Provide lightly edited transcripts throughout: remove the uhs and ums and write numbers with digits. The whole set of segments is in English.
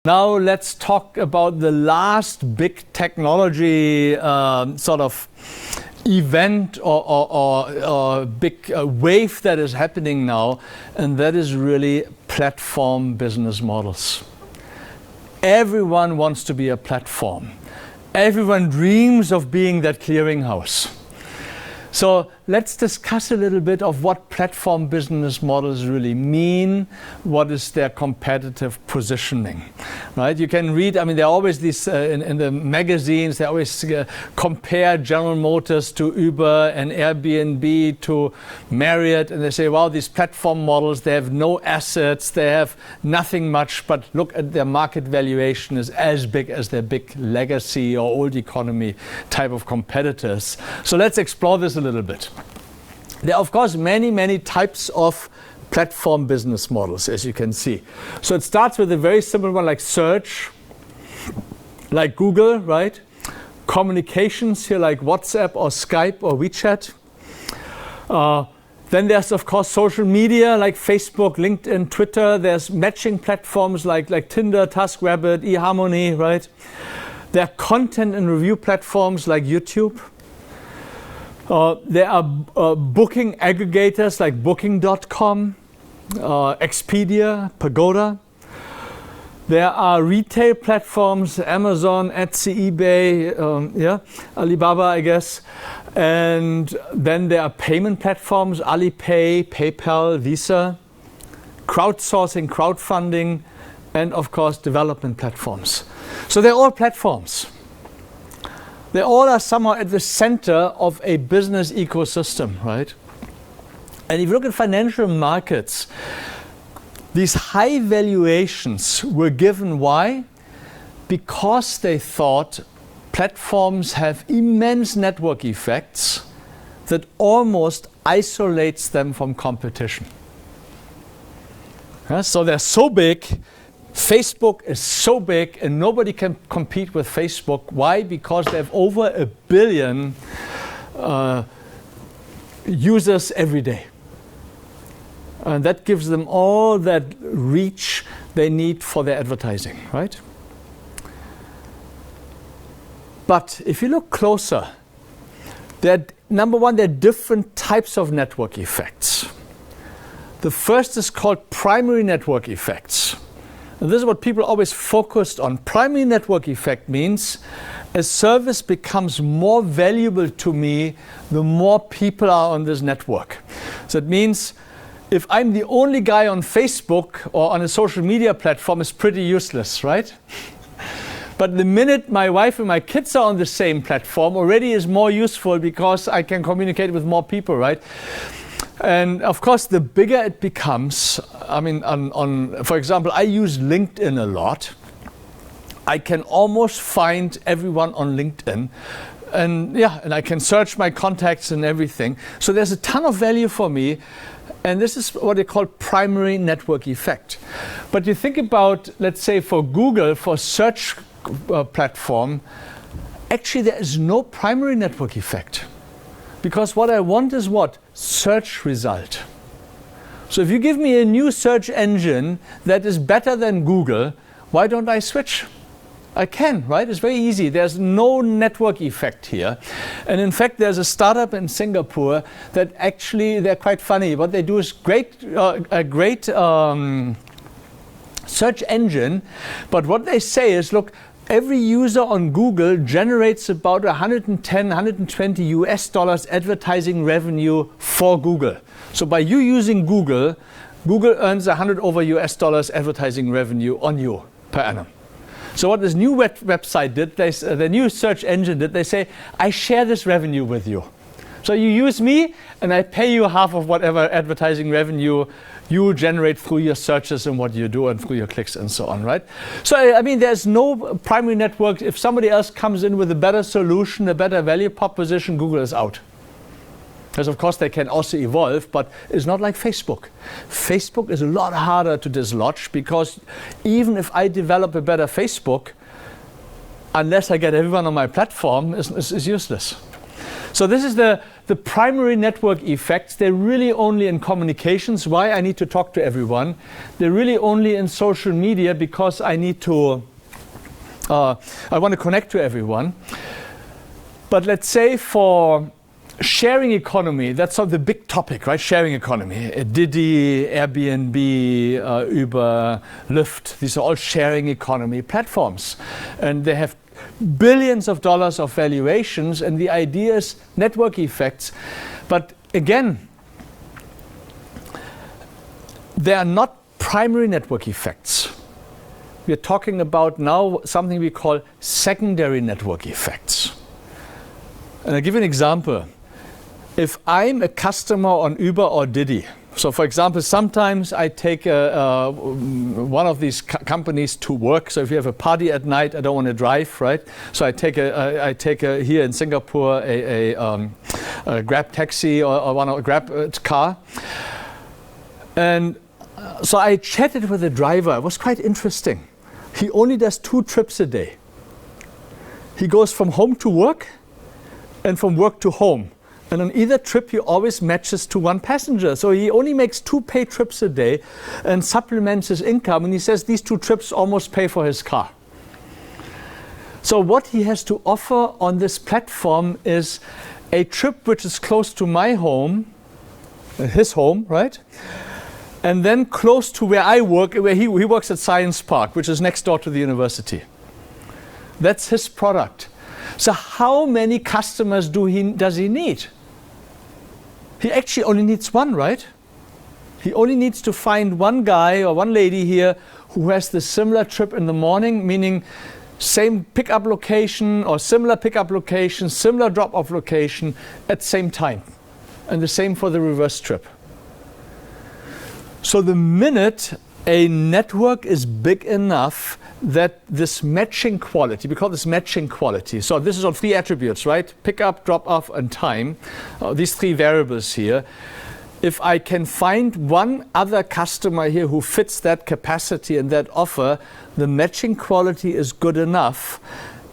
Now let's talk about the last big technology sort of event or big wave that is happening now, and that is really platform business models. Everyone wants to be a platform. Everyone dreams of being that clearinghouse. So let's discuss a little bit of what platform business models really mean, what is their competitive positioning, right? You can read, I mean, there are always these, in the magazines, they always compare General Motors to Uber and Airbnb to Marriott, and they say, wow, these platform models, they have no assets, they have nothing much, but look at their market valuation is as big as their big legacy or old economy type of competitors. So let's explore this a little bit. There are, of course, many types of platform business models, as you can see. So it starts with a very simple one like search, like Google, right? Communications here like WhatsApp or Skype or WeChat. Then there's, of course, social media like Facebook, LinkedIn, Twitter. There's matching platforms like Tinder, TaskRabbit, eHarmony, right? There are content and review platforms like YouTube. There are booking aggregators like Booking.com, Expedia, Pagoda. There are retail platforms, Amazon, Etsy, eBay, Alibaba, I guess. And then there are payment platforms, Alipay, PayPal, Visa, crowdsourcing, crowdfunding, and of course development platforms. So they're all platforms. They all are somehow at the center of a business ecosystem, right? And if you look at financial markets, these high valuations were given. Why? Because they thought platforms have immense network effects that almost isolates them from competition. So they're so big. Facebook is so big and nobody can compete with Facebook. Why? Because they have over 1 billion users every day. And that gives them all that reach they need for their advertising, right? But if you look closer, number one, there are different types of network effects. The first is called primary network effects. And this is what people always focused on. Primary network effect means a service becomes more valuable to me the more people are on this network. So it means if I'm the only guy on Facebook or on a social media platform, it's pretty useless, right? But the minute my wife and my kids are on the same platform, already is more useful because I can communicate with more people, right? And of course, the bigger it becomes, I mean, for example, I use LinkedIn a lot. I can almost find everyone on LinkedIn. And I can search my contacts and everything. So there's a ton of value for me. And this is what they call primary network effect. But you think about, let's say for Google, for search platform, actually there is no primary network effect. Because what I want is what? Search result. So if you give me a new search engine that is better than Google, why don't I switch? I can, right? It's very easy. There's no network effect here. And in fact, there's a startup in Singapore that actually, they're quite funny. What they do is a great search engine. But what they say is, look, every user on Google generates about 110, 120 US dollars advertising revenue for Google. So by you using Google, Google earns 100 over US dollars advertising revenue on you per annum. So what this new website did, the new search engine did, they say, I share this revenue with you. So you use me and I pay you half of whatever advertising revenue you generate through your searches and what you do and through your clicks and so on, right? So I mean, there's no primary network. If somebody else comes in with a better solution, a better value proposition, Google is out. Because of course they can also evolve, but it's not like Facebook. Facebook is a lot harder to dislodge because even if I develop a better Facebook, unless I get everyone on my platform, it's useless. So this is the primary network effects. They're really only in communications. Why? I need to talk to everyone. They're really only in social media because I need to, I want to connect to everyone. But let's say for sharing economy, that's sort of the big topic, right? Sharing economy. Didi, Airbnb, Uber, Lyft, these are all sharing economy platforms. And they have billions of dollars of valuations, and the idea is network effects. But again, they are not primary network effects. We are talking about now something we call secondary network effects. And I'll give you an example. If I'm a customer on Uber or Didi, so for example, sometimes I take one of these companies to work. So if you have a party at night, I don't want to drive, right? So I take here in Singapore a Grab taxi or a Grab car. And so I chatted with the driver. It was quite interesting. He only does 2 trips a day. He goes from home to work and from work to home. And on either trip, he always matches to 1 passenger. So he only makes 2 paid trips a day and supplements his income. And he says these 2 trips almost pay for his car. So what he has to offer on this platform is a trip which is close to my home, his home, right? And then close to where I work, where he works at Science Park, which is next door to the university. That's his product. So how many customers does he need? He actually only needs 1, right? He only needs to find 1 guy or 1 lady here who has the similar trip in the morning, meaning same pickup location or similar pickup location, similar drop-off location at the same time. And the same for the reverse trip. So the minute a network is big enough that this matching quality, we call this matching quality. So this is on 3 attributes, right? Pick up, drop off, and time. These 3 variables here. If I can find 1 other customer here who fits that capacity and that offer, the matching quality is good enough,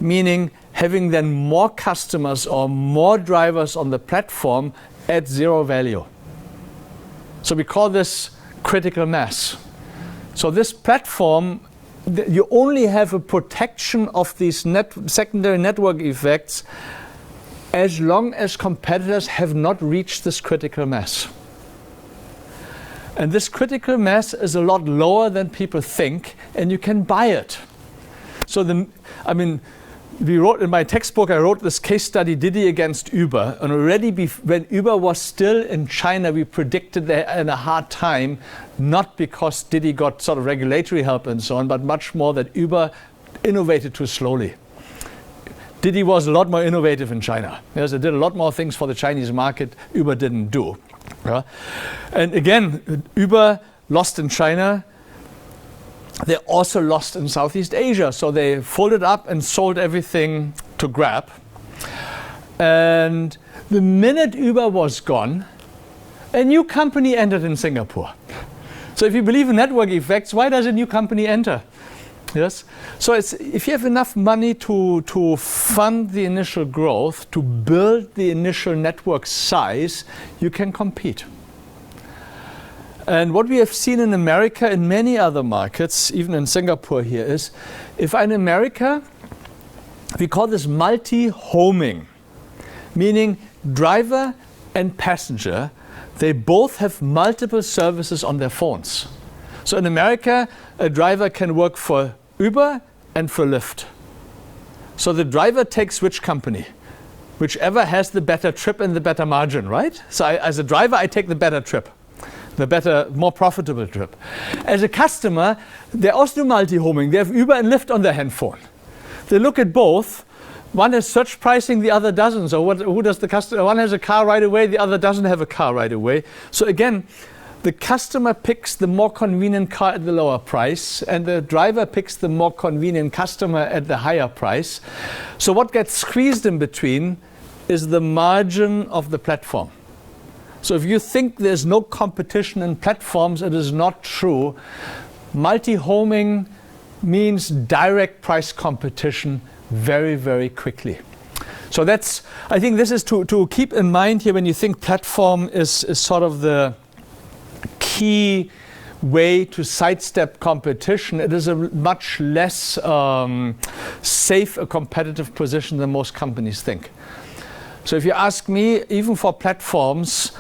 meaning having then more customers or more drivers on the platform at 0 value. So we call this critical mass. So this platform, you only have a protection of these secondary network effects as long as competitors have not reached this critical mass. And this critical mass is a lot lower than people think, and you can buy it. So we wrote in my textbook, I wrote this case study, Didi against Uber. And already when Uber was still in China, we predicted they're in a hard time, not because Didi got sort of regulatory help and so on, but much more that Uber innovated too slowly. Didi was a lot more innovative in China. Yes, it did a lot more things for the Chinese market Uber didn't do. Yeah? And again, Uber lost in China. They also lost in Southeast Asia. So they folded up and sold everything to Grab. And the minute Uber was gone, a new company entered in Singapore. So if you believe in network effects, why does a new company enter? Yes. So if you have enough money to fund the initial growth, to build the initial network size, you can compete. And what we have seen in America and many other markets, even in Singapore here, is if in America, we call this multi-homing, meaning driver and passenger, they both have multiple services on their phones. So in America, a driver can work for Uber and for Lyft. So the driver takes which company? Whichever has the better trip and the better margin, right? So as a driver, I take the better trip. The better, more profitable trip. As a customer, they also do multi-homing. They have Uber and Lyft on their handphone. They look at both. One has search pricing, the other doesn't. So who does the customer? One has a car right away, the other doesn't have a car right away. So again, the customer picks the more convenient car at the lower price, and the driver picks the more convenient customer at the higher price. So what gets squeezed in between is the margin of the platform. So if you think there's no competition in platforms, it is not true. Multi-homing means direct price competition very, very quickly. So that's, I think this is to keep in mind here when you think platform is sort of the key way to sidestep competition. It is a much less safe a competitive position than most companies think. So if you ask me, even for platforms,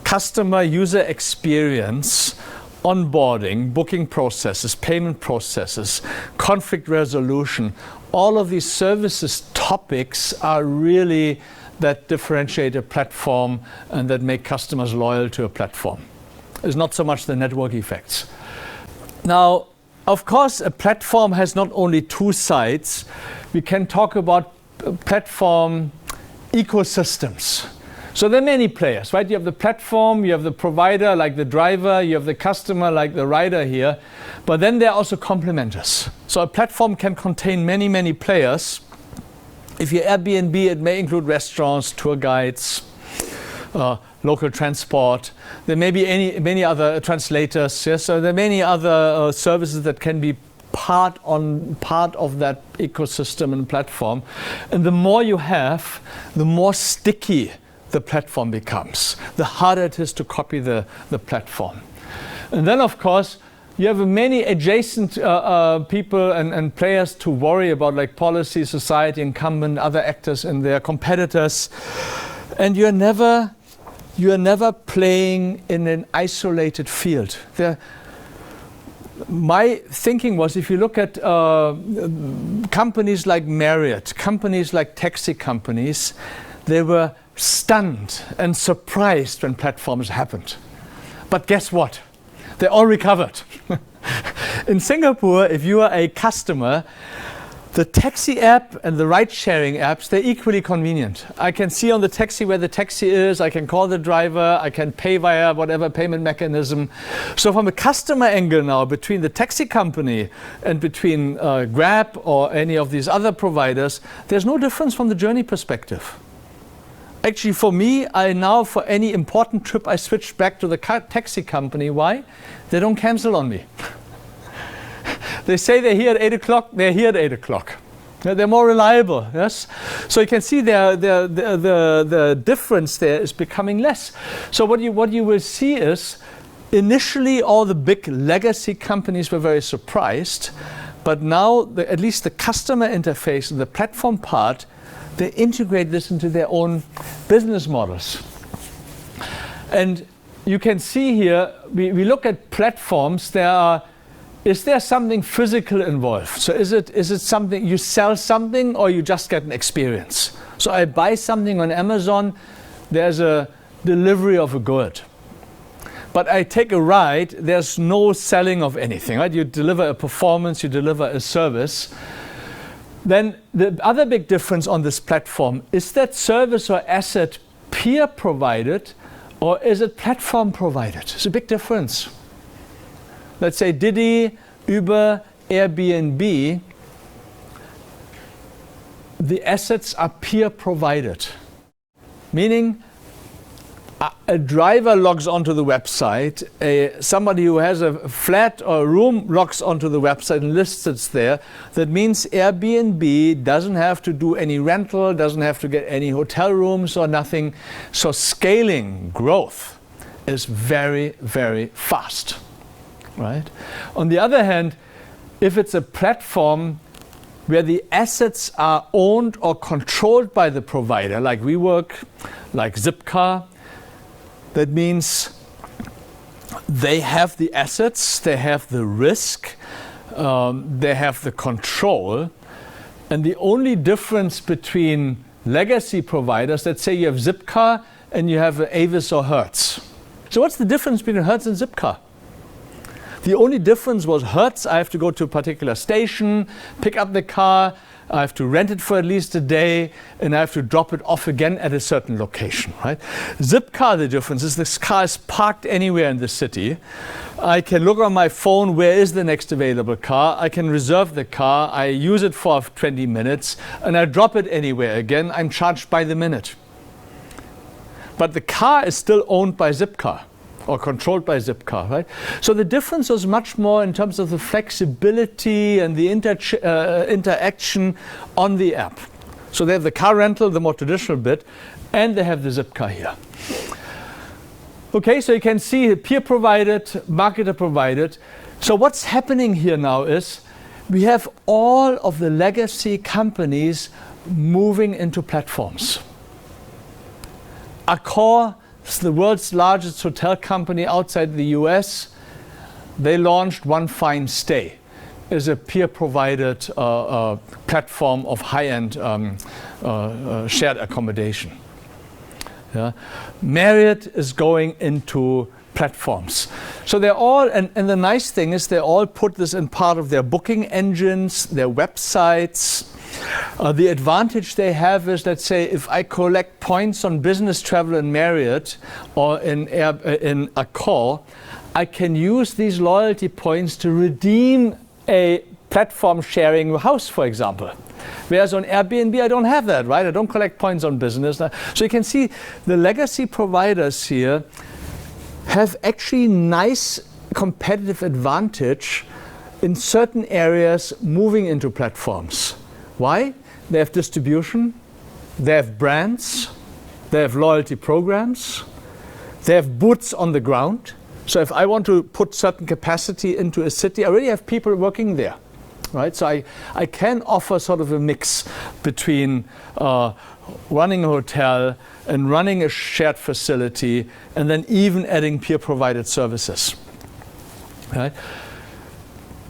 customer user experience, onboarding, booking processes, payment processes, conflict resolution, all of these services topics are really that differentiate a platform and that make customers loyal to a platform. It's not so much the network effects. Now, of course, a platform has not only two sides. We can talk about platform ecosystems. So there are many players, right? You have the platform, you have the provider like the driver, you have the customer like the rider here, but then there are also complementers. So a platform can contain many, many players. If you're Airbnb, it may include restaurants, tour guides, local transport. There may be many other translators. Yes? So there are many other services that can be part of that ecosystem and platform. And the more you have, the more sticky the platform becomes, the harder it is to copy the platform. And then, of course, you have many adjacent people and players to worry about, like policy, society, incumbent, other actors and their competitors. And you're never playing in an isolated field. My thinking was, if you look at companies like Marriott, companies like taxi companies, they were stunned and surprised when platforms happened. But guess what? They all recovered. In Singapore, if you are a customer, the taxi app and the ride-sharing apps, they're equally convenient. I can see on the taxi where the taxi is, I can call the driver, I can pay via whatever payment mechanism. So from a customer angle now, between the taxi company and between Grab or any of these other providers, there's no difference from the journey perspective. Actually, for me, for any important trip, I switched back to the taxi company. Why? They don't cancel on me. They say they're here at 8 o'clock, they're here at 8 o'clock. They're more reliable, yes? So you can see the difference there is becoming less. So what you will see is, initially all the big legacy companies were very surprised, but now at least the customer interface and the platform part, they integrate this into their own business models. And you can see here, we look at platforms, is there something physical involved? So is it something, you sell something or you just get an experience? So I buy something on Amazon, there's a delivery of a good. But I take a ride, there's no selling of anything, right? You deliver a performance, you deliver a service. Then the other big difference on this platform, is that service or asset peer provided or is it platform provided? It's a big difference. Let's say Didi, Uber, Airbnb, the assets are peer provided. Meaning a driver logs onto the website, somebody who has a flat or a room logs onto the website and lists it there. That means Airbnb doesn't have to do any rental, doesn't have to get any hotel rooms or nothing. So scaling, growth is very, very fast, right? On the other hand, if it's a platform where the assets are owned or controlled by the provider, like WeWork, like Zipcar, that means they have the assets, they have the risk, they have the control. And the only difference between legacy providers, let's say you have Zipcar and you have Avis or Hertz. So what's the difference between Hertz and Zipcar? The only difference was Hertz, I have to go to a particular station, pick up the car, I have to rent it for at least a day, and I have to drop it off again at a certain location, right? Zipcar, the difference is this car is parked anywhere in the city. I can look on my phone, where is the next available car? I can reserve the car, I use it for 20 minutes, and I drop it anywhere again. I'm charged by the minute. But the car is still owned by Zipcar, or controlled by Zipcar, right? So the difference was much more in terms of the flexibility and the interaction on the app. So they have the car rental, the more traditional bit, and they have the zip car here. Okay, so you can see peer provided, marketer provided. So what's happening here now is we have all of the legacy companies moving into platforms. Accor is the world's largest hotel company outside the US. They launched One Fine Stay as a peer-provided platform of high-end shared accommodation. Yeah. Marriott is going into platforms. So they're all, and the nice thing is they all put this in part of their booking engines, their websites. The advantage they have is, let's say, if I collect points on business travel in Marriott or in Accor, I can use these loyalty points to redeem a platform sharing house, for example. Whereas on Airbnb, I don't have that, right? I don't collect points on business. So you can see the legacy providers here have actually nice competitive advantage in certain areas moving into platforms. Why? They have distribution, they have brands, they have loyalty programs, they have boots on the ground. So if I want to put certain capacity into a city, I already have people working there. Right? So I can offer sort of a mix between running a hotel and running a shared facility, and then even adding peer-provided services. Right?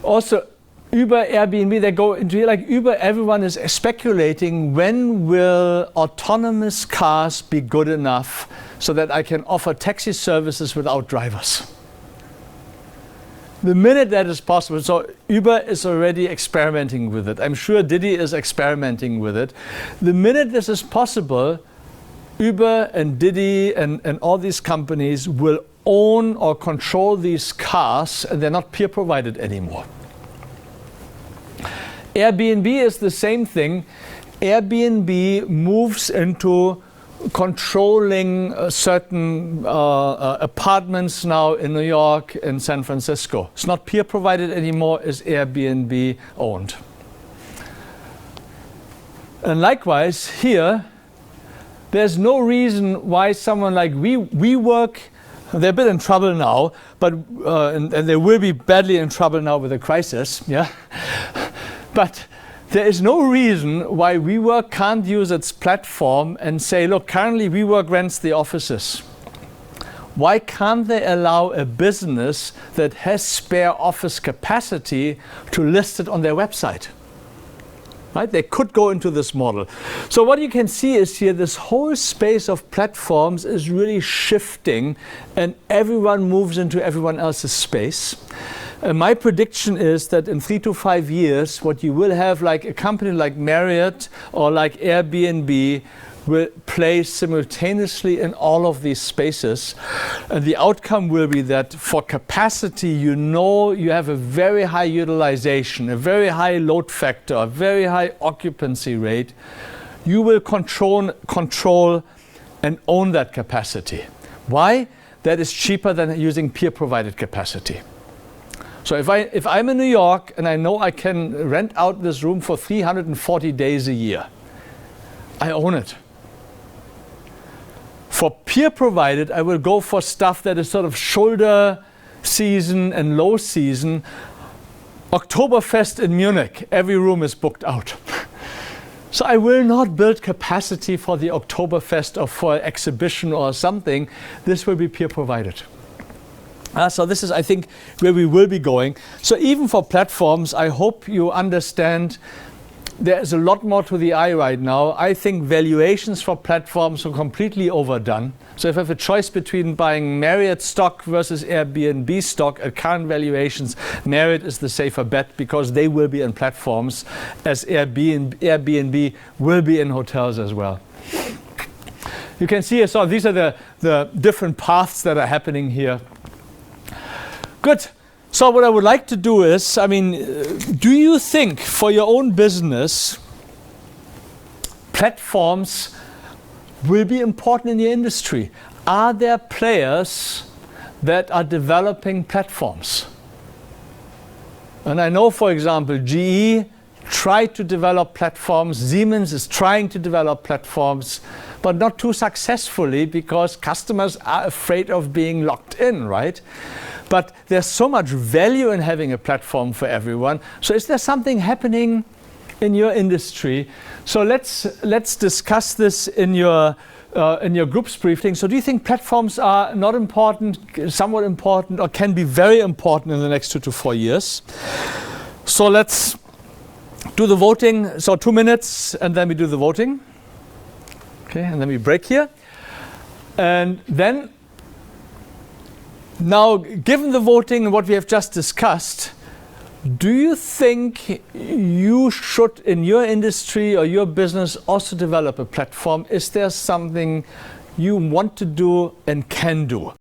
Also, Uber, Airbnb, they go into like Uber, everyone is speculating when will autonomous cars be good enough so that I can offer taxi services without drivers. The minute that is possible, so Uber is already experimenting with it. I'm sure Didi is experimenting with it. The minute this is possible, Uber and Didi and all these companies will own or control these cars, and they're not peer provided anymore. Airbnb is the same thing. Airbnb moves into controlling certain apartments now in New York and San Francisco. It's not peer provided anymore, it's Airbnb owned. And likewise here, there's no reason why someone like WeWork, they're a bit in trouble now, but and they will be badly in trouble now with the crisis, yeah. But there is no reason why WeWork can't use its platform and say, look, currently WeWork rents the offices. Why can't they allow a business that has spare office capacity to list it on their website? Right? They could go into this model. So what you can see is here, this whole space of platforms is really shifting, and everyone moves into everyone else's space. My prediction is that in 3 to 5 years, what you will have, like a company like Marriott or like Airbnb, will play simultaneously in all of these spaces. And the outcome will be that for capacity, you know you have a very high utilization, a very high load factor, a very high occupancy rate. You will control and own that capacity. Why? That is cheaper than using peer-provided capacity. So if I'm in New York and I know I can rent out this room for 340 days a year, I own it. For peer provided, I will go for stuff that is sort of shoulder season and low season. Oktoberfest in Munich, every room is booked out. So I will not build capacity for the Oktoberfest or for an exhibition or something. This will be peer provided. So this is, I think, where we will be going. So even for platforms, I hope you understand there is a lot more to the eye right now. I think valuations for platforms are completely overdone. So if I have a choice between buying Marriott stock versus Airbnb stock at current valuations, Marriott is the safer bet because they will be in platforms, as Airbnb will be in hotels as well. You can see, so these are the different paths that are happening here. Good. So what I would like to do is, do you think for your own business, platforms will be important in your industry? Are there players that are developing platforms? And I know, for example, GE tried to develop platforms. Siemens is trying to develop platforms, but not too successfully because customers are afraid of being locked in, right? But there's so much value in having a platform for everyone. So is there something happening in your industry? So let's discuss this in your group's briefing. So do you think platforms are not important, somewhat important, or can be very important in the next 2 to 4 years? So let's do the voting. So 2 minutes, and then we do the voting. Okay, and then we break here. And then, now, given the voting and what we have just discussed, do you think you should, in your industry or your business, also develop a platform? Is there something you want to do and can do?